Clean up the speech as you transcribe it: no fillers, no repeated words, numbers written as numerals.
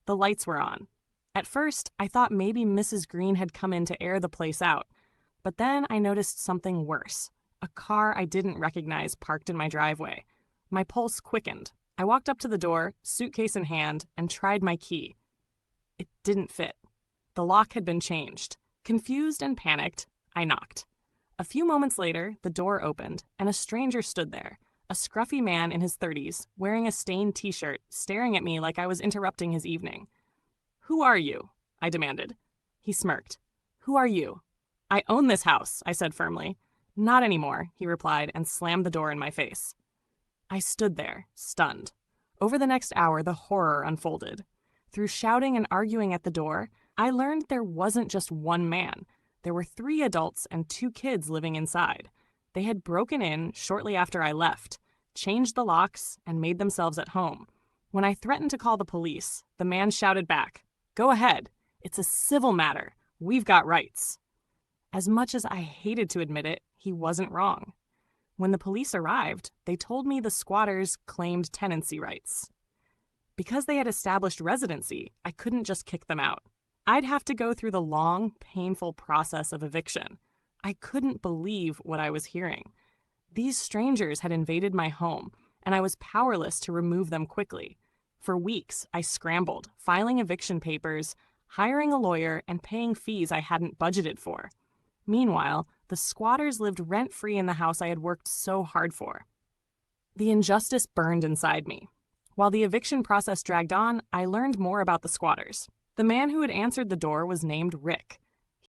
The lights were on. At first, I thought maybe Mrs. Green had come in to air the place out, but then I noticed something worse. A car I didn't recognize parked in my driveway. My pulse quickened. I walked up to the door, suitcase in hand, and tried my key. It didn't fit. The lock had been changed. Confused and panicked, I knocked. A few moments later, the door opened, and a stranger stood there, a scruffy man in his 30s, wearing a stained t-shirt, staring at me like I was interrupting his evening. "Who are you?" I demanded. He smirked. "Who are you?" "I own this house," I said firmly. "Not anymore," he replied and slammed the door in my face. I stood there, stunned. Over the next hour, the horror unfolded. Through shouting and arguing at the door, I learned there wasn't just one man. There were 3 adults and 2 kids living inside. They had broken in shortly after I left, changed the locks, and made themselves at home. When I threatened to call the police, the man shouted back, "Go ahead. It's a civil matter. We've got rights." As much as I hated to admit it, he wasn't wrong. When the police arrived, they told me the squatters claimed tenancy rights. Because they had established residency, I couldn't just kick them out. I'd have to go through the long, painful process of eviction. I couldn't believe what I was hearing. These strangers had invaded my home, and I was powerless to remove them quickly. For weeks, I scrambled, filing eviction papers, hiring a lawyer, and paying fees I hadn't budgeted for. Meanwhile, the squatters lived rent-free in the house I had worked so hard for. The injustice burned inside me. While the eviction process dragged on, I learned more about the squatters. The man who had answered the door was named Rick.